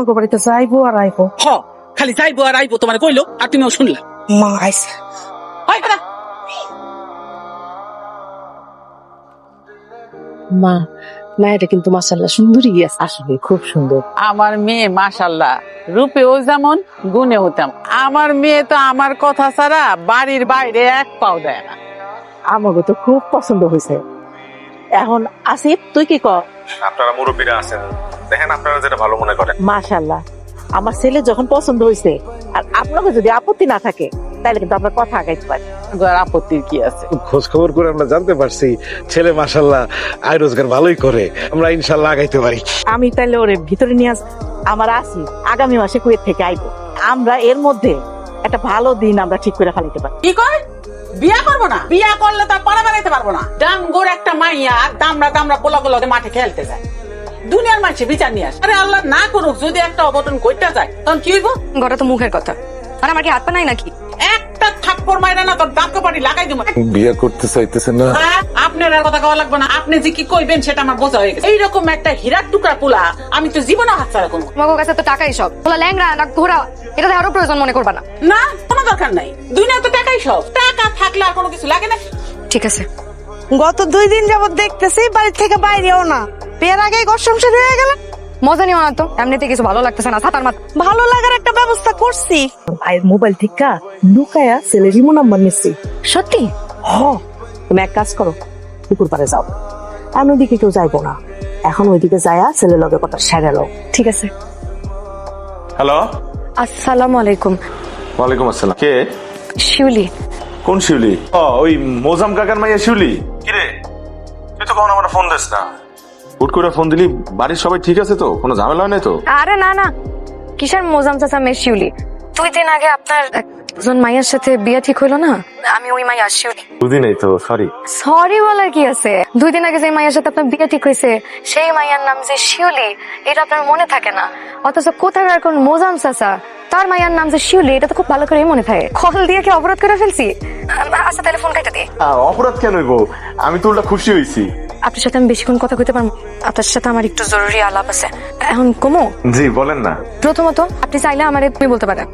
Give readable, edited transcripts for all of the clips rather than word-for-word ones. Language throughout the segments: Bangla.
আমাকে বাড়িতে যাইবো আর আইবো। হ খালি যাইবো আর আইবো তোমার কইলো আর তুমিও শুনলা। মা আইছে। মা মায়েরা কিন্তু মাশাআল্লাহ সুন্দরী আছে, আসলে খুব সুন্দর। আমার মেয়ে মাশাআল্লাহ রূপেও যেমন গুণেও তেমন। আমার মেয়ে তো আমার কথা ছাড়া বাড়ির বাইরে এক পাও দেয় না। আমাকে তো খুব পছন্দ হয়েছে। এখন আসিফ তুই কি কর? আপনারা মুরব্বীরা আছেন, দেখেন আপনারা যেটা ভালো মনে করেন। মাশাআল্লাহ আমার ছেলে যখন পছন্দ হয়েছে আর আপনাকে যদি আপত্তি না থাকে তাহলে কিন্তু আমরা কথা আগাইতে পারি। আর আপত্তির কি আছে? খোঁজ খবর করে আমরা জানতে পারছি ছেলে মাশাআল্লাহ আয় রোজগার ভালোই করে, আমরা ইনশাআল্লাহ আগাইতে পারি। আমি তাইলে ওরে ভিতরে নিয়ে আসবো। আমার আসিফ আগামী মাসে কুয়েত থেকে আইবো, আমরা এর মধ্যে একটা ভালো দিন আমরা ঠিক করে ফেলাইতে পারি। কি কয় বিয়া করবো না? বিয়া করলে তার পড়া বানাইতে পারবো না। ডাঙ্গোর একটা মাইয়া দামড়া দামড়া পোলা পোলা মাঠে খেলতে যায়, দুনিয়ার মানুষে বিচার নিয়ে আসে। আরে আল্লাহ না করুক যদি একটা অঘটন ঘটতে যায় তখন কি হইব? ঘটা তো মুখের কথা, আর আমার কি হাত পা নাই নাকি? একটা থাপ্পড় মাইরা না তোর দাঁত কপাটি লাগাই দিব। বিয়ে করতে চাইতেছেন না? আপনার আর কথা কওয়া লাগবে না, আপনি যে কি কইবেন সেটা আমার বোঝা হয়ে গেছে। এইরকম একটা হীরার টুকরা পোলা আমি তো জীবনে হাত ছাড়া করবো তোমার কাছে তো টাকাই সব, বলা ল্যাংরা না ঘোরা, এটা আরো প্রয়োজন মনে করবা না। না, কোনো দরকার নাই। দুনিয়া তো টাকাই সব, টাকা থাকলে আর কোনো কিছু লাগে না। ঠিক আছে, গত 2 দিন যাবত দেখতেছি বাড়ি থেকে বাইরেও না, বিয়ের আগে ঘর সংসার হয়ে গেল। মজা নিও না তো, এমনিতে কিছু ভালো লাগতেছে না, ছাতার মাথা। ভালো লাগার একটা ব্যবস্থা করছি। ভাইয়ের মোবাইল থেকে লুকায়া ছেলের রিমো নাম্বার নিচ্ছি। সত্যি? হ, তুমি এক কাজ করো, পুকুর পাড়ে যাও, আর ওইদিকে কেউ যাইবো না। এখন ওইদিকে যায়া ছেলের লগে কথা সেরে লো। ঠিক আছে। হ্যালো, আসসালামু আলাইকুম। ওয়ালাইকুম আসসালাম। কে? শিউলি। কোন শিউলি? ওই মোজাম কাকার মাইয়া শিউলি। কিরে তুই তো কখনো আমার ফোন দিস না, হুট করে ফোন দিলি। বাড়ির সবাই ঠিক আছে তো? কোনো ঝামেলা হয় নাই তো? আরে না না, কিসের মোজাম চাচা, মেয়ে শিউলি। 2 দিন আগে আপনার একজন মাইয়ার সাথে বিয়ে ঠিক হইলো না, আমি ওই মাইয়া শিউলি। দুদিন এই তো, সরি। সরি বলার কি আছে? 2 দিন আগে যে মাইয়ার সাথে আপনার বিয়ে ঠিক হয়েছে সেই মাইয়ার নাম যে শিউলি, এটা আপনার মনে থাকে না। অথচ কোথাকার কোন মোজাম চাচা, তার মাইয়ার নাম যে শিউলি, এটা তো খুব ভালো করেই মনে থাকে। কল দিয়ে কি অপরাধ করে ফেলছি? আচ্ছা তাহলে ফোন কাটা দিয়ে। অপরাধ কেন হইব? আমি তো উল্টা খুশি হয়েছি। আপনার সাথে আমি বেশিক্ষণ কথা কইতে পারবো? আপনার সাথে আমার একটু জরুরি আলাপ আছে, এখন কমো। জি বলেন না। প্রথমত আপনি চাইলে আমারে তুমি বলতে পারেন,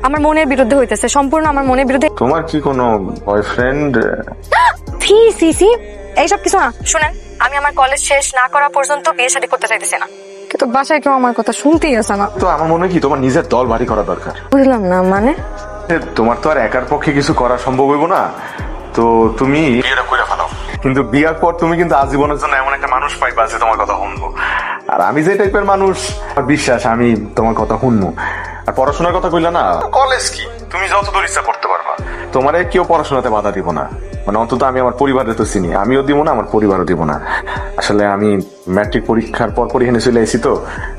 আমার মনের বিরুদ্ধে হইতেছে, সম্পূর্ণ আমার মনের বিরুদ্ধে। তোমার কি কোনো বয়ফ্রেন্ড? সি সি সি, এইসব কিছু না। শুনেন, আমি আমার কলেজ শেষ না করা পর্যন্ত বিয়ে শাদী করতে চাইতেছি না, কিন্তু বাসায় কেউ আমার কথা শুনতেই আসে না। তো আমার মনে হয় কি তোমার নিজের দল ভারী করা দরকার। বুঝলাম না মানে? তোমার তো আর একার পক্ষে কিছু করা সম্ভব হইব না, তো তুমি বিয়েটা করে ফেলাও। কিন্তু বিয়ার পর তুমি কিন্তু আজীবনের জন্য এমন একটা মানুষ পাইবা যে তোমার কথা শুনবো। আর আমি যে টাইপের মানুষ, আমার বিশ্বাস আমি তোমার কথা শুনবো। আর পড়াশোনার কথা কইলা না, কলেজ কি তুমি যতদূর ইচ্ছা করতে পারবা, তোমারে কেউ পড়াশোনাতে বাধা দিব না। মানে অন্তত আমি আমার পরিবারে তো চিনি, আমিও দিব না, আমার পরিবারও দিব না। আসলে আমি ম্যাট্রিক পরীক্ষার পর এখানে চলে এসেছি,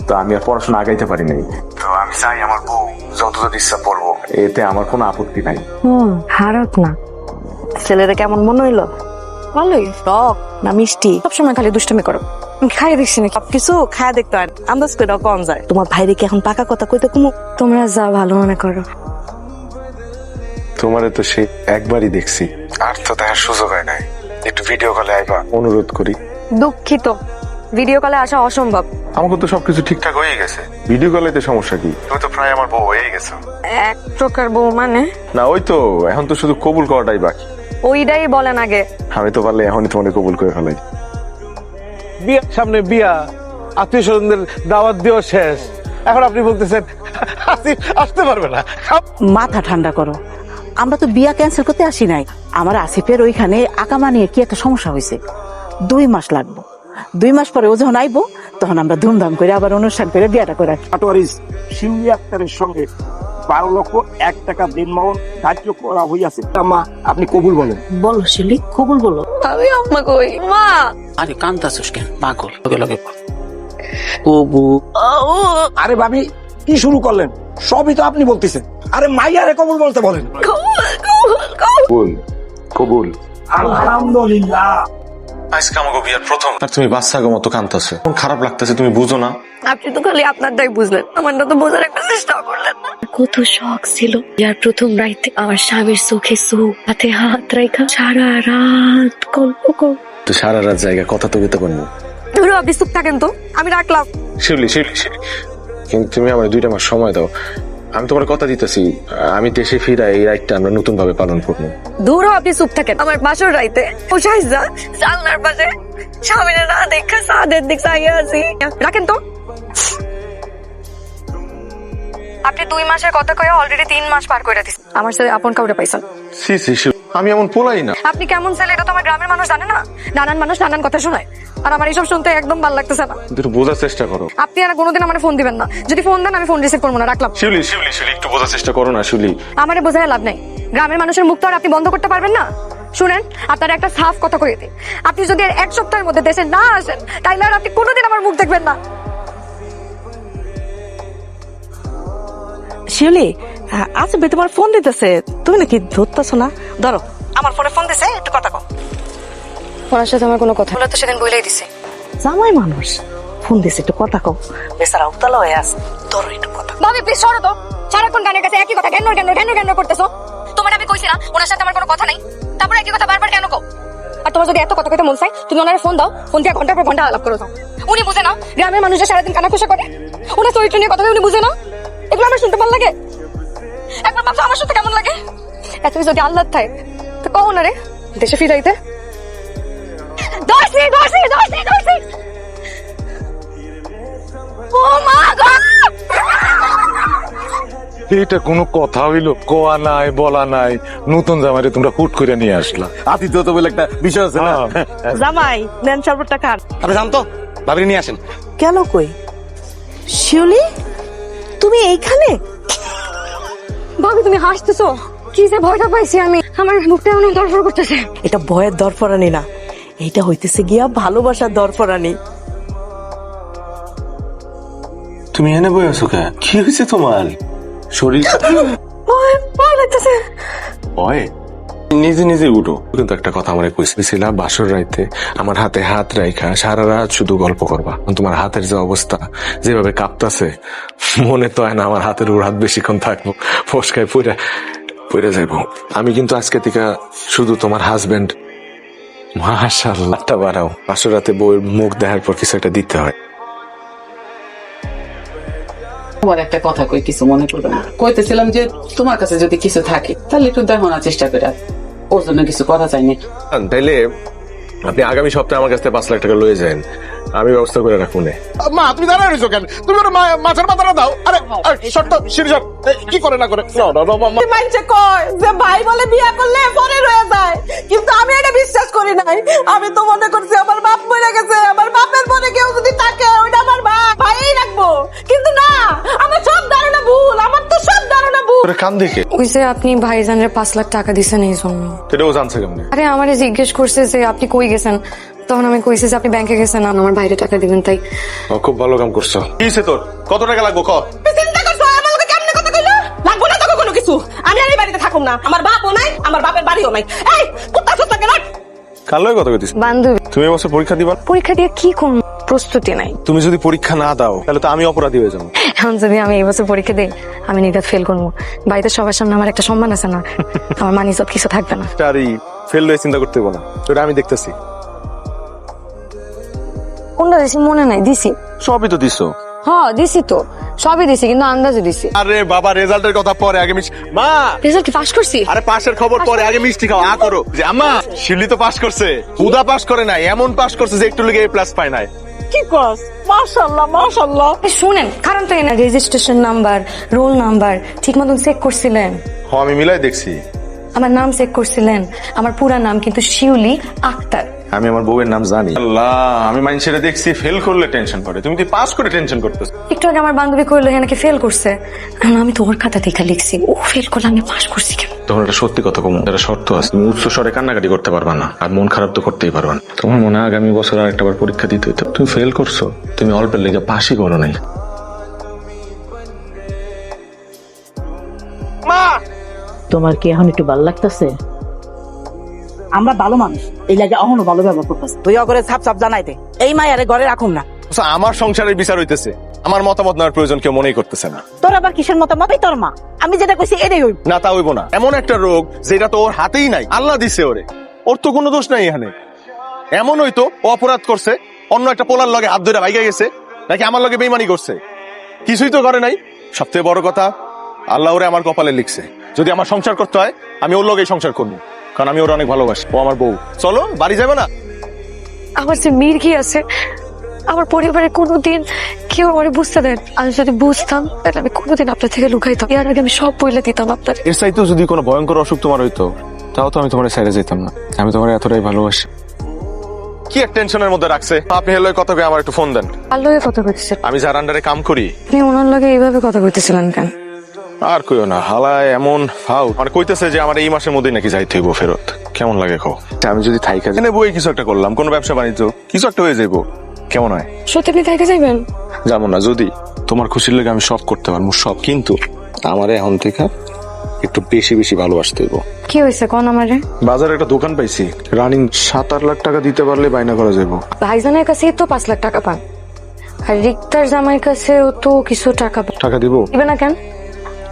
তো আমি আর পড়াশোনা আগাইতে পারি নাই। তো আমি চাই আমার বউ যতদূর ইচ্ছা পড়বো, এতে আমার কোনো আপত্তি নাই। খারাপ না। ছেলেরা কেমন মনে হইলো? ভালোই। টক না মিষ্টি? সবসময় খালি দুষ্টামি করো, আমি খাইয়ে দেখছি নাকি। সবকিছু খায়া দেখতে হয়, আন্দাজ করে কম যায়। তোমার ভাইরে কি এখন পাকা কথা কইতে কুমু? তোমরা যা ভালো মনে করো। তোমারে তো সে একবারই দেখছি, আর তো দেখার সুযোগ হয় নাই। একটু ভিডিও কলে আইবা, অনুরোধ করি। দুঃখিত, ভিডিও কলে আসা অসম্ভব। আমাকে তো সবকিছু ঠিকঠাক হয়ে গেছে, ভিডিও কলেতে সমস্যা কি? তুমি তো প্রায় আমার বউ হয়ে গেছো। এক প্রকার বউ মানে? না ওই তো, এখন তো শুধু কবুল করাটাই বাকি। ওইটাই বলেন আগে। আমি তো পারলে এখনই তোমাকে কবুল করে ফেলাই। বিয়ার সামনে বিয়া, আত্মীয় স্বজনদের দাওয়াত দেওয়া শেষ, এখন আপনি বলতেছেন আসিফ আসতে পারবে না? মাথা ঠান্ডা করো, আমরা তো বিয়া ক্যান্সেল করতে আসি নাই। আমার আসিফের ওইখানে আকামা নিয়ে কি একটা সমস্যা হয়েছে, 2 মাস লাগবে। 2 মাস পরে ও যখন আইবো তখন আমরা ধুমধাম করে আবার অনুষ্ঠান করে বিয়াটা করে। পাটোয়ারি শিউলি আক্তারের সঙ্গে 12,01 টাকা দেনমাওন ধার্য করা হইয়াছে। মা আপনি কবুল বলেন। বলো শিলি, কবুল বলো। আমি আম্মা কই? মা! আরে কান্তাছিস কেন? পাগল লগে লগে কবুল। আরে ভাবি কি শুরু করলেন? সবই তো আপনি বলতেছেন। আরে মাইয়ারে কবুল বলতে বলেন। কবুল কবুল। আলহামদুলিল্লাহ। আজকে আমাকে বিয়ার প্রথম, আর তুমি বাচ্চাকে মতো কাঁদতেছো, খারাপ লাগতেছে, তুমি বুঝো না? আপনি তো খালি আপনারটাই বুঝলেন, আমারটা তো বোঝার একটা চেষ্টা করলেন না। কত শখ ছিল ইয়ার প্রথম রাইতে আমার স্বামীর চোখে চোখ, হাতে হাত রাখা সারা রাত গল্প কর। তো সারা রাত জায়গা কথা তো বলতে পারবো। ধরো আপনি চুপ থাকেন তো, আমি রাখলাম। শিউলি শিউলি শিউলি, কিন্তু তুমি আমার 2টা মাস সময় দাও। আমি তোমার কথা দিতেছি, আমি দেশে ফিরা এই রাইটটা আমরা নতুন ভাবে পালন করবো। দূর হ, আপনি চুপ থাকেন। আমার বাসর রাইতে পোষাই যা জানলার পাশে সামনে না দেখা সাদের দিক চাইয়া আছি। রাখেন তো। আপনি 2 মাসের কথা কয়ে অলরেডি 3 মাস পার করে দিচ্ছেন। আমার ছেলে আপন কাউরে পাইছেন? সি সি সি, আমি এমন পোলাই না। আপনি কেমন ছেলে এটা তো আমার গ্রামের মানুষ জানে না। নানান মানুষ নানান কথা শোনায়, আর আমার এইসব শুনতে একদম ভালো লাগতেছে না। একটু বোঝার চেষ্টা করো। আপনি আর কোনোদিন আমার ফোন দিবেন না। যদি ফোন দেন আমি ফোন রিসিভ করবো না। রাখলাম। শিউলি শিউলি শিউলি, একটু বোঝার চেষ্টা করো না শিউলি। আমারে বোঝায় লাভ নাই। গ্রামের মানুষের মুখ তো আর আপনি বন্ধ করতে পারবেন না। শুনেন, আপনার একটা সাফ কথা কয়ে দিই, আপনি যদি আর 1 সপ্তাহের মধ্যে দেশে না আসেন তাইলে আর আপনি কোনোদিন আমার মুখ দেখবেন না। শিউলি, আসিফ ভাই তোমার ফোন দিতেছে, তুমি নাকি ধরতেছো না? ধরো, আমার ফোনে ফোন দিছে, একটু কথা কও। ওনার সাথে আমার কোনো কথা বলে তো সেদিন বলেই দিছে। জামাই মানুষ ফোন দিছে, একটু কথা কও। বেচারা উতলা হয়ে আছে, ধরো একটু কথা। ভাবি প্লিজ সরো তো। সারাক্ষণ গানের কাছে একই কথা ঘ্যান ঘ্যান করতেছো। তোমার আমি কইছি না ওনার সাথে আমার কোনো কথা নাই, তারপর একই কথা বারবার কেন কও? আর তোমার যদি এত কথা কইতে মন চাই তুমি ওনার ফোন দাও, ফোন দিয়ে ঘন্টার পর ঘন্টা আলাপ করো। উনি বুঝে না গ্রামের মানুষরা সারাদিন কানাঘুষা করে, ওনার চরিত্র নিয়ে কথা উনি বুঝে না। এগুলো আমার শুনতে ভালো লাগে? একবার ভাবছো আমার শুনতে কেমন লাগে? এত যদি আল্লাহ থাকে তো কও না রে দেশে ফিরাইতে। দর্শি দর্শি দর্শি দর্শি, ও মা গো! এটা কোনো কথা হইলো? কোয়া নাই, বলা নাই, নতুন জামাইরে তোমরা হুট করে নিয়ে আসলা। আতিথ্য তো বলে একটা বিষয় আছে না। জামাই নেন শরবতটা খান। আপনি জান তো, ভাবিরে নিয়ে আসেন। গেল কই? শিউলি, তুমি এইখানে? ভাবি তুমি হাসতেছো? কি যে ভয়টা পাইছি আমি, আমার মুখটা অনেক দরফর করতেছে। এটা ভয়ের দরফরানি না, এটা হইতেছে গিয়া ভালোবাসার দরফরানি। তুমি এনে বই আছো কে? কি হয়েছে তোমার শরীর? ভয় লাগতেছে। ওই নিজে নিজে উঠো। কিন্তু একটা কথা আমার কইছিলা, বাসর রাইতে আমার হাতে হাত রাইখা সারা রাত শুধু গল্প করবা। তোমার হাতের যে অবস্থা, যেভাবে কাঁপতাছে, মনে তো হয় না আমার হাতের উপর হাত বেশিক্ষণ থাকবো, ফসকায় পড়ে যাইবো। আমি কিন্তু আজকে থেকে শুধু তোমার হাজবেন্ড। মাশাআল্লাহ, বাড়াও। বাসর রাতে বউয়ের মুখ দেখার পর কিছু একটা দিতে হয়। তোমার একটা কথা কই, কিছু মনে করবে না। কইতেছিলাম যে তোমার কাছে যদি কিছু থাকে তাহলে একটু দেখানোর চেষ্টা করে, ওর জন্য কিছু কথা চাইনি। তাইলে আপনি আগামী সপ্তাহে আমার কাছ থেকে 5 লাখ টাকা লয়ে যান, আমি ব্যবস্থা করে রাখবো। মা তুমি দাঁড়ায় রইছো কেন? তুমি ওর মাছের মাথাটা দাও। আরে শর্ট সিঁড়ি শর্ট, কি করে না করে। মাইনছে কয় যে ভাই বলে বিয়া করলে পরে রয়ে যায়, কিন্তু আমি এটা বিশ্বাস করি নাই। আমি তো মনে করছি আমার বাপ মরে গেছে, আমার বাপের পরে কেউ যদি থাকে ওইটা আমার ভাইই রাখবো, কিন্তু না, আমার সব ধারণা ভুল, আমার তো সব ধারণা ভুল। কান দেখে ওই যে আপনি ভাইজানের 5 লাখ টাকা দিছেন এই জন্য। সেটাও জানছে কেমনে? আরে আমারে জিজ্ঞেস করছে যে আপনি কই গেছেন, তখন আমি কইছি যে আপনি ব্যাংকে গেছেন, আমার বাইরে টাকা দিবেন তাই। খুব ভালো কাম করছো। কিসে তোর কত টাকা লাগবো ক? চিন্তা করছো আমার লোকে কেমনে কথা কইলো? লাগবো না তোকে কোনো কিছু। আমি আর এই বাড়িতে থাকুম না, আমার বাপও নাই, আমার বাপের বাড়িও নাই। এই কুত্তা সুত্তা কেন? কার লগে কথা কইতিস? বান্ধবী। তুমি এবছর পরীক্ষা দিবা? পরীক্ষা দিয়ে কি করব? প্রস্তুতি নাই। তুমি যদি পরীক্ষা না দাও তাহলে তো আমি অপরাধী হয়ে যাবো। এখন যদি আমি এই বছর পরীক্ষা দিই আমি নির্ঘাত ফেল করবো। বাড়িতে সবার সামনে আমার একটা সম্মান আছে না, আমার মান ইজ্জত কিছু থাকবে না। তারই ফেল হয়ে চিন্তা করতে হবে না, সেটা আমি দেখতেছি। কোনটা দিছি মনে নাই? দিছি, সবই তো দিছো। হ্যাঁ দিছি তো, সবই দিছি, কিন্তু আন্দাজে দিছি। আরে বাবা, রেজাল্টের কথা পরে, আগে মা রেজাল্ট কি পাস করছি? আরে পাশের খবর পরে, আগে মিষ্টি খাও। করো যে আম্মা শিউলি তো পাস করছে, হুদা পাস করে নাই, এমন পাস করছে যে একটু লেগে প্লাস পায় নাই। কি কস? মাশাআল্লাহ মাশাআল্লাহ। শুনেন, কারণ তো এনা রেজিস্ট্রেশন নাম্বার, রোল নাম্বার ঠিক মতন চেক করছিলেন? হ্যাঁ আমি মিলাই দেখছি। আমার নাম চেক করছিলেন? আমার পুরা নাম কিন্তু শিউলি আক্তার। আমি আমার বউয়ের নাম জানি। আল্লাহ, আমি মাইনসেরা দেখছি ফেল করলে টেনশন করে, তুমি তো পাস করে টেনশন করতেছ। একটু আগে আমার বান্ধবী কইলো নাকি ফেল করছে, আমি তো ওর খাতা দেখা লিখছি, ও ফেল করলে আমি পাস করছি কেন? তখন একটা সত্যি কথা কম, একটা শর্ত আছে, তুমি উচ্চ স্বরে কান্নাকাটি করতে পারবা না, আর মন খারাপ তো করতেই পারবা না। তোমার মনে হয় আগামী বছর আর একটা বার পরীক্ষা দিতে হইতো, তুমি ফেল করছো, তুমি অল্পের লেগে পাসই করো নাই। তোমার কি এখন একটু ভালো লাগতেছে? আমরা ভালো মানুষ, এই লাগে এখনো ভালো ব্যবহার করতেছে। তুই অগরে ছাপ ছাপ জানাই দে, এই মায়ারে ঘরে রাখুম না। আমার সংসারের বিচার হইতেছে, আমার মতামত নেওয়ার প্রয়োজন কেউ মনেই করতেছে না। তোর আবার কিসের মতামত? এই তোর মা, আমি যেটা কইছি এটাই হইব। না তা হইব না, এমন একটা রোগ যেটা তো ওর হাতেই নাই, আল্লাহ দিছে ওরে, ওর তো কোনো দোষ নাই এখানে। এমন হইতো ও অপরাধ করছে, অন্য একটা পোলার লগে হাত ধরে ভাইগা গেছে, নাকি আমার লগে বেইমানি করছে, কিছুই তো করে নাই। সবথেকে বড় কথা, আল্লাহ ওরে আমার কপালে লিখছে, যদি আমার সংসার করতে হয় আমি ওর লগেই সংসার করবো, কারণ আমি ওর অনেক ভালোবাসি, ও আমার বউ। চলো বাড়ি যাবে না? আমার যে মির্গি আছে, আমার পরিবারে কোনোদিন কেউ আমার বুঝতে দেন। আমি যদি বুঝতাম তাহলে আমি কোনোদিন আপনার থেকে লুকাইতাম। এর আগে আমি সব বলে দিতাম আপনার। এর চাইতেও যদি কোনো ভয়ঙ্কর অসুখ তোমার হইতো, তাও তো আমি তোমার সাইডে যেতাম না। আমি তোমার এতটাই ভালোবাসি। কি এক টেনশনের মধ্যে রাখছে? আপনি হেলো কথা কয়ে আমার একটু ফোন দেন। আর লগে কথা কইতেছেন? আমি যার আন্ডারে কাম করি। আপনি ওনার লগে এইভাবে কথা কইতেছিলেন কেন? আর কইও না, হালায় এমন ফাউ মানে কইতেছে যে আমার এই মাসের মধ্যেই নাকি যাইতে হইব ফেরত। কেমন লাগে কও? আমি যদি থাইকা জেনে বই কিছু একটা করলাম, কোনো ব্যবসা বাণিজ্য কিছু একটা হয়ে যাইব, কেমন হয়? সত্যি আপনি থাইকে যাইবেন? যাবো না। যদি তোমার খুশির লেগে আমি সব করতে পারবো, সব। কিন্তু আমার এখন থেকে একটু বেশি বেশি ভালোবাসতে হইব। কি হয়েছে কোন আমারে? বাজারে একটা দোকান পাইছি, রানিং 7-8 লাখ টাকা দিতে পারলে বায়না করা যাবো। ভাইজানের কাছে তো 5 লাখ টাকা পান, আর রিক্তার জামাইয়ের কাছেও তো কিছু টাকা পান। টাকা দিব? দিবে না কেন?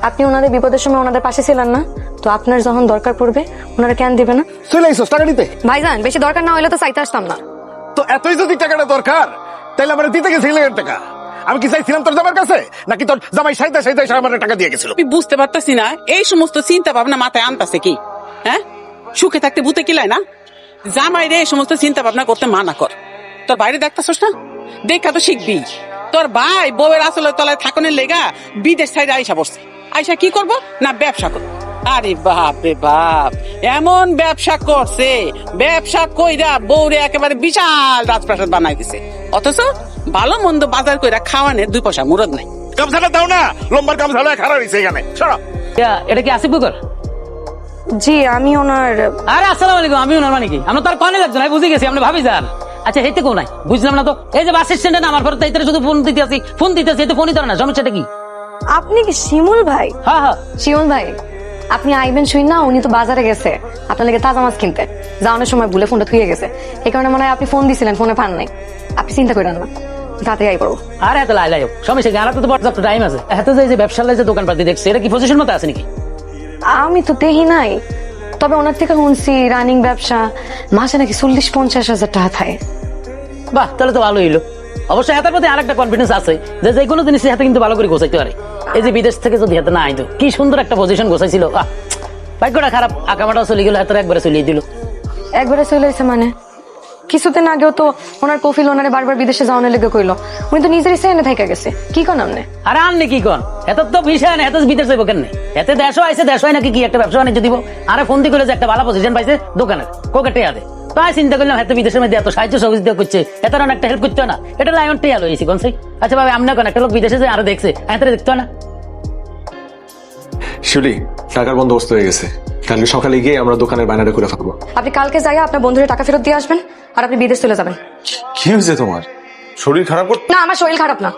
আপনি ওনাদের বিপদের সময় ওনাদের পাশে ছিলেন না? তো আপনার যখন দরকার পড়বে ওনারা কেন দিবে না? চলে আইসো টাকা নিতে। ভাইজান বেশি দরকার না হইলে তো চাইতে আসতাম না। তো এতই যদি টাকাটা দরকার, তাইলে আমার দিতে গেছিল এর টাকা। আমি কি চাইছিলাম তোর জামাইয়ের কাছে, নাকি তোর জামাই সাইতে সাইতে আমার টাকা দিয়ে গেছিল? আমি বুঝতে পারতাছি না এই সমস্ত চিন্তা ভাবনা মাথায় আনতাছে কি? হ্যাঁ, সুখে থাকতে ভূতে কিলায় না? জামাই রে এই সমস্ত চিন্তা ভাবনা করতে মানা কর। তোর বাইরে দেখতাছস না, দেখা তো শিখবি। তোর ভাই বউয়ের আসলের তলায় থাকনের লেগা বিদেশ সাইডে আইসা বসছে। আইসা কি করবো না ব্যবসা করবো। আরে বাপ রে বাপ, এমন ব্যবসা করছে, ব্যবসা কইরা বউরে একেবারে বিশাল রাজপ্রাসাদ বানাই দিছে, অথচ ভালো মন্দ বাজার কইরা খাওয়ানোর 2 পয়সা মুরদ নাই। গামছাটা দাও না, লম্বার গামছাটা খারাপ হয়েছে এখানে। সরো। এটা কি আসিফ বুকর? জি আমি ওনার। আরে আসসালামু আলাইকুম, আমি ওনার মানে কি? আমরা তার কনে লাগছো না, বুঝে গেছি, আমরা ভাবি যান। আচ্ছা হেতে কোন নাই বুঝলাম না তো। এই যে বাস স্ট্যান্ডে নামার পর তাইতে শুধু ফোন দিতেছি, এতে ফোনই ধরে না, সমস্যাটা কি? আপনি কি শিমুল ভাই? হ্যাঁ হ্যাঁ শিমুল ভাই, আপনি আইবেন শুই না, উনি তো বাজারে গেছে আপনার লাগে তাজা মাছ কিনতে। যাওয়ানোর সময় ভুলে ফোনটা থুয়ে গেছে, এই কারণে মনে হয় আপনি ফোন দিছিলেন, ফোনে পান নাই। আপনি চিন্তা করেন না, তাতে আই পড়বো। আরে এত লাই সমস্যা কি? আর তো পর্যাপ্ত টাইম আছে। এত যে ব্যবসার যে দোকানপাতি দেখছি, এটা কি পজিশন মতো আছে নাকি? আমি তো দেখি নাই, তবে ওনার থেকে শুনছি রানিং ব্যবসা, মাসে নাকি 40-50 হাজার টাকা থাকে। বাহ, তাহলে তো ভালো হইলো। অবশ্যই হাতের প্রতি আরেকটা কনফিডেন্স আছে যে যে কোনো জিনিস হাতে কিন্তু ভালো করে গোছাইতে পারে। এই যে বিদেশ থেকে যদি হাতে না আইতো, কি সুন্দর একটা পজিশন গোছাইছিল। ভাগ্যটা খারাপ, আঁকামাটা চলে গেল, হাতের একবারে চলিয়ে দিল। একবারে চলে এসে মানে? কিছুদিন আগেও তো ওনার কফিল ওনারে বারবার বিদেশে যাওয়ানোর লেগে কইলো, উনি তো নিজের ইচ্ছা এনে থাইকা গেছে। কি কোন আমনে? আরে আননি কি কোন? এত তো বিষয় না, এত বিদেশ যাইব কেন? এতে দেশও আইসে, দেশ হয় নাকি কি একটা ব্যবসা বাণিজ্য দিব। আরে ফোন দিয়ে যে একটা ভালো পজিশন পাইছে দোকানের, কোকেটে আদে। তাই চিন্তা করলাম এত বিদেশের মধ্যে এত সাহায্য সহযোগিতা করছে, এত একটা হেল্প করতে না, এটা লাইন টেয়াল হয়েছি কোন। আচ্ছা ভাবে আমনে কোন একটা লোক বিদেশে যে আরো দেখছে, এত দেখতে না। শিউলি, টাকার বন্দোবস্ত হয়ে গেছে। কালকে সকালে গিয়ে আমরা দোকানের বায়নাটা করে ফেলবো। আপনি কালকে যাইয়া আপনার বন্ধুদের টাকা ফেরত দিয়ে আসবেন, আর আপনি বিদেশ চলে যাবেন। কি হয়েছে তোমার? শরীর খারাপ করতে? না, আমার শরীর খারাপ না।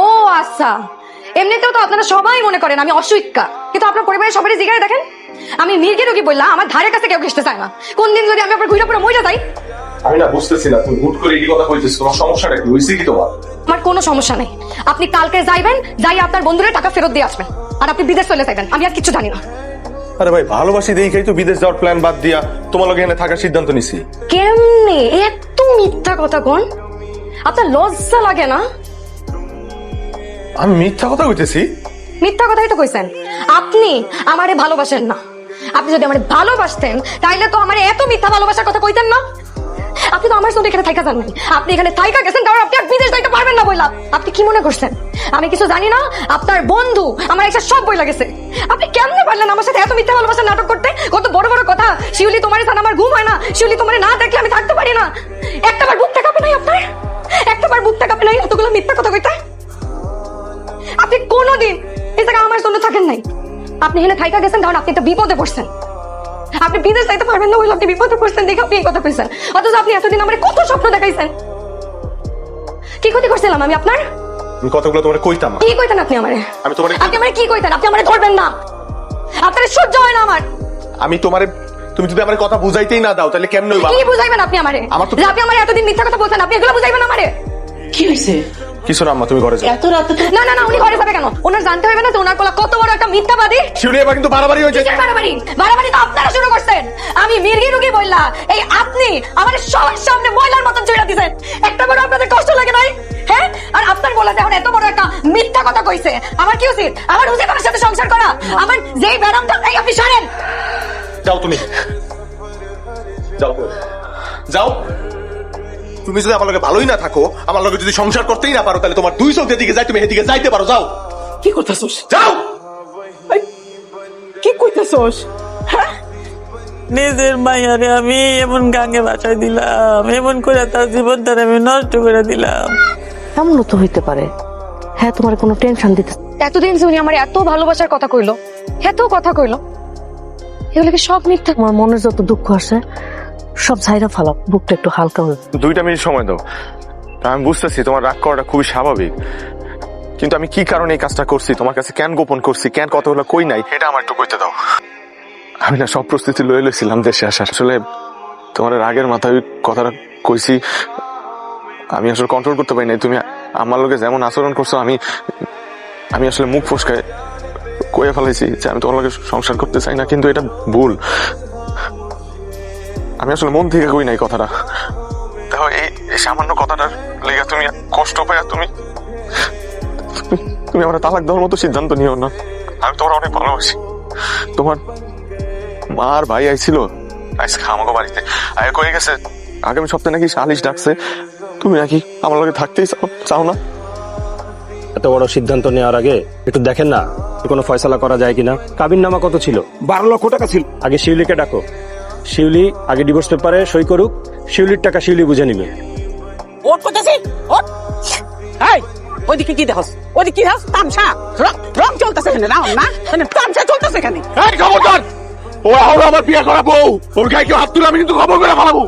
ও আচ্ছা, এমনিতেও তো আপনারা সবাই মনে করেন আমি অসুস্থা, কিন্তু আপনার পরিবারের সবারই জিগারে দেখেন আমি মির্গি রোগী বললাম, আমার ধারে কাছে কেউ ঘেসতে চায় না। কোন দিন যদি আমি আপনার ঘুরে পুরো মরে যাই। আমি না বুঝতেছি না, তুমি হুট করে এই কথা কইতেছো, তোমার সমস্যাটা কি হইছে কি তোমার? আমার কোনো সমস্যা নেই, আপনি কালকে যাইবেন, যাই আপনার বন্ধুদের টাকা ফেরত দিয়ে আসবেন, আর আপনি বিদেশ চলে যাবেন। আমি আর কিছু জানি না। আরে ভাই, ভালোবাসি দেখাই তো বিদেশ যাওয়ার প্ল্যান বাদ দিয়া তোমার লগে এখানে থাকার সিদ্ধান্ত নিছি। কেমনে এত মিথ্যা কথা কোন? আপনার লজ্জা লাগে না? আমি মিথ্যা কথা কইতেছি? মিথ্যা কথাই তো কইছেন। আপনি আমারে ভালোবাসেন না। আপনি যদি আমারে ভালোবাসতেন তাইলে তো আমারে এত মিথ্যা ভালোবাসার কথা কইতেন না। আপনি তো আমার সঙ্গে এখানে থাইকা যান নাই, আপনি এখানে থাইকা গেছেন কারণ আপনি আর বিদেশ যাইতে পারবেন না বইলা। আপনি কি মনে করছেন আমি কিছু জানি না? আপনার বন্ধু আমার একটা সব বইলা গেছে। আপনি কেমনে পারলেন আমার সাথে এত মিথ্যা ভালোবাসার নাটক করতে? কত বড় বড় কথা। শিউলি তোমারে ছাড়া আমার ঘুম হয় না, শিউলি তোমারে না দেখলে আমি থাকতে পারি না। একটাবার বুকটা কাঁপে নাই আপনার? একটাবার বুকটা কাঁপে নাই এতগুলো মিথ্যা কথা কইতে? আপনি কোনোদিন এই জায়গা আমার জন্য থাকেন নাই। আপনি এখানে থাইকা গেছেন কারণ আপনি একটা বিপদে পড়ছেন। আপনি বিদেশ যাইতে পারবেন না বলে আপনি বিপদে পড়ছেন দেখে আপনি এই কথা কইছেন, অথচ আপনি এতদিন আমার কত স্বপ্ন দেখাইছেন। কি ক্ষতি করছিলাম আমি আপনার? আমি কথাগুলো তোমারে কইতাম। কি কইতেন আপনি আমারে? আমি তোমারে আপনি আমারে কি কইতেন? আপনি আমারে ধরবেন না, আপনার সহ্য হয় না আমার। আমি তোমারে, তুমি যদি আমার কথা বুঝাইতেই না দাও তাহলে কেমনে হইবা? কি বুঝাইবেন আপনি আমারে? যে আপনি আমারে এতদিন মিথ্যা কথা বলছেন, আপনি এগুলো বুঝাইবেন আমারে? কি হয়েছে? কিছু না আম্মা, তুমি ঘরে যাও। এত রাতে না না না, উনি ঘরে যাবে কেন? ওনার জানতে হবে না তো ওনার কোলা কত বড় একটা মিথ্যাবাদী? শিউলি, এবার কিন্তু বাড়াবাড়ি হয়েছে। বাড়াবাড়ি বাড়াবাড়ি তো আপনারা শুরু করছেন। আমি মির্গি রুগী বললা, এই আপনি আমার সবার সামনে ময়লার মতন চড়া দিছেন। একটা বড় আপনাদের কষ্ট লাগে নাই? হ্যাঁ আর আপনার বলা যে এখন এত বড় একটা মিথ্যা কথা কইছে আমার কি উচিত আমার উচিত ওনার সাথে সংসার করা আমার যেই ব্যারামটা নাই আপনি সরেন যাও তুমি যাও যাও তুমি যদি আমার লগে ভালোই না থাকো আমার লগে যদি সংসার করতেই না পারো তাহলে তোমার দুই চোখের দিকে যাই তুমি এদিকে যাইতে পারো যাও কি করতেছোস যাও কি কইতেছোস হ্যাঁ নিজের মাইয়ারে আমি এমন গাঙ্গে বাসায় দিলাম, এমন করে তার জীবনটারে আমি নষ্ট করে দিলাম। এমনও তো হইতে পারে হ্যাঁ তোমার কোনো টেনশন দিতে এতদিন যে উনি আমার এত ভালোবাসার কথা কইলো এত কথা কইলো এগুলো কি সব মিথ্যা তোমার মনের যত দুঃখ আছে সব ছাইরা ফালাও, বুকটা একটু হালকা হবে। 2টা মিনিট সময় দাও। তা আমি বুঝতেছি তোমার রাগ করাটা খুবই স্বাভাবিক, কিন্তু আমি কি কারণে এই কাজটা করছি, তোমার কাছে কেন গোপন করছি, কেন কথাগুলো কই নাই, এটা আমার একটু কইতে দাও। আমি না সব প্রস্তুতি লয়ে লইছিলাম দেশে আসার, আসলে তোমার রাগের মাথায় কথাটা কইছি, আমি আসলে কন্ট্রোল করতে পারি নাই। তুমি আমার লোকে যেমন আচরণ করছো আমি আসলে মুখ ফসকায় কয়ে ফেলাইছি যে আমি তোমার লোকে সংসার করতে চাই না, কিন্তু এটা ভুল। আমি আসলে মন থেকে কই নাই কথাটা। দেখো এই সামান্য কথাটার লেগে তুমি কষ্ট পাই, তুমি তুমি আমার তালাক দেওয়ার মতো সিদ্ধান্ত নিও না। আমি তোমার অনেক ভালোবাসি। তোমার মা আর ভাই আইছিল আজকে আমাকে বাড়িতে আয় কয়ে গেছে আগামী সপ্তাহে নাকি সালিশ ডাকছে, তুমি নাকি আমার লগে থাকতেই চাও না। এত বড় সিদ্ধান্ত নেওয়ার আগে একটু দেখেন না কোনো ফয়সালা করা যায় কিনা। কাবিন নামা কত ছিল? 12 লক্ষ টাকা ছিল। আগে শিউলিকে ডাকো, শিউলি আগে ডিভোর্স পেপারে সই করুক, শিউলির টাকা শিউলি বুঝে নিবে। ওট করতেছি ওট এই ওইদিকে কি দেখছ ওইদিকে কি দেখছ তামসা রং চলতেছে এখানে না না মানে তামসা চলতেছে এখানে এই খবরদার, ও হলো আমার বিয়ে করা বউ, ওর গায়ে কেউ হাত তুলে আমি কিন্তু খবর করে ফেলাবো।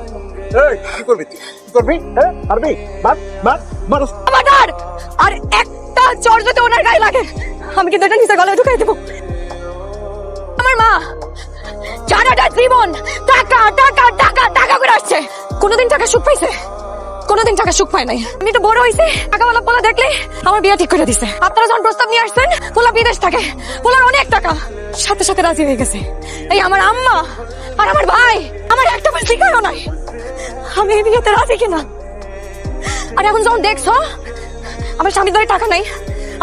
এই কি করবি তুই? কি করবি? হ্যাঁ পারবি? মার মার মার। আমার আর একটা চড় যদি ওনার গায়ে লাগে আমি কিন্তু এটা নিচে গলায় ঢুকাই দেবো। আমার মা সারাটা জীবন টাকা টাকা টাকা টাকা করে আসছে, কোনোদিন টাকা সুখ পাইছে? কোনোদিন টাকা সুখ পায় নাই। আমি তো বড় হইছে টাকাওয়ালা পোলা দেখলে আমার বিয়ে ঠিক করে দিছে। আপনারা যখন প্রস্তাব নিয়ে আসছেন পোলা বিদেশ থাকে, পোলার অনেক টাকা, সাথে সাথে রাজি হয়ে গেছে। এই আমার আম্মা আর আমার ভাই আমার একটা বার শিকারও নাই আমি এই বিয়েতে রাজি কিনা। আর এখন যখন দেখছো আমার স্বামীর ধরে টাকা নাই,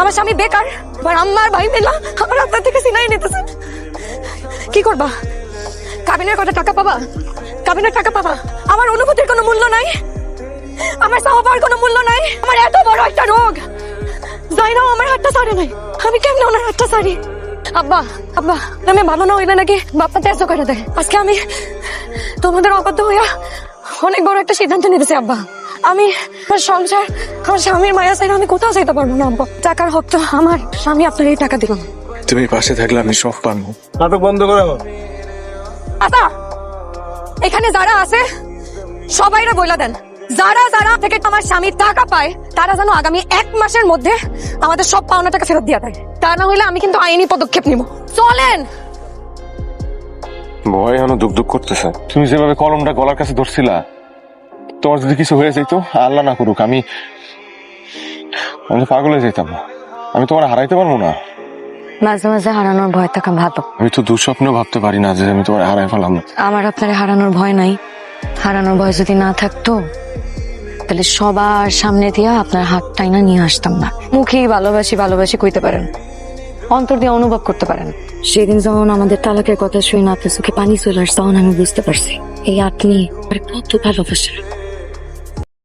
আমার স্বামী বেকার, আমার আম্মা আর ভাই মিলা আমার আপনার থেকে সিনাই নিতেছে, কি করবা? কাবিনের কত টাকা পাবা? কাবিনের টাকা পাবা? আমার অনুভূতির কোনো মূল্য নাই, আমার চাওয়ার কোনো মূল্য নাই। আমার এত বড় একটা রোগ যাইরাও আমার হাতটা ছাড়ে নাই, আমি কেমনে ওনার হাতটা ছাড়ি? আব্বা আব্বা আমি ভালো না হইলে নাকি বাপ্পা তেজ করে দেয়। আজকে আমি তোমাদের অবাধ্য হইয়া অনেক বড় একটা সিদ্ধান্ত নিতেছি আব্বা। আমি আমার সংসার আমার স্বামীর মায়া চাইলে আমি কোথাও যাইতে পারবো না আব্বা। টাকার হক তো আমার স্বামী আপনার এই টাকা দিল। তুমি পাশে থাকলে আমি সব পারবো। নাটক বন্ধ করো। আচ্ছা এখানে যারা আছে সবাইরা বইলা দেন, যারা যারা থেকে আমার স্বামী টাকা পায় তারা যেন আগামী 1 মাসের মধ্যে আমাদের সব পাওনা টাকা ফেরত দিয়ে দেয়, তা না হইলে আমি কিন্তু আইনি পদক্ষেপ নিব। চলেন। ভয় এখনো দুক দুক করতেছে। তুমি যেভাবে কলমটা গলার কাছে ধরছিলা, তোমার যদি কিছু হয়ে যেত, আল্লাহ না করুক, আমি পাগল হয়ে যেতাম। আমি তোমার হারাইতে পারবো না। মাঝে মাঝে হারানোর ভয় থাকা ভালো। আমি তো দুঃস্বপ্ন ভাবতে পারি না যে আমি তোমার হারাই ফেলাম না। আমার আপনার হারানোর ভয় নাই। হারানোর ভয় যদি না থাকতো তাহলে সবার সামনে দিয়া আপনার হাত টাইনা নিয়ে আসতাম না। মুখেই ভালোবাসি ভালোবাসি কইতে পারেন, অন্তর দিয়ে অনুভব করতে পারেন। সেদিন যখন আমাদের তালাকের কথা শুনে না আপনার চোখে পানি চলে আসছে তখন আমি বুঝতে পারছি এই আপনি কত ভালোবাসেন।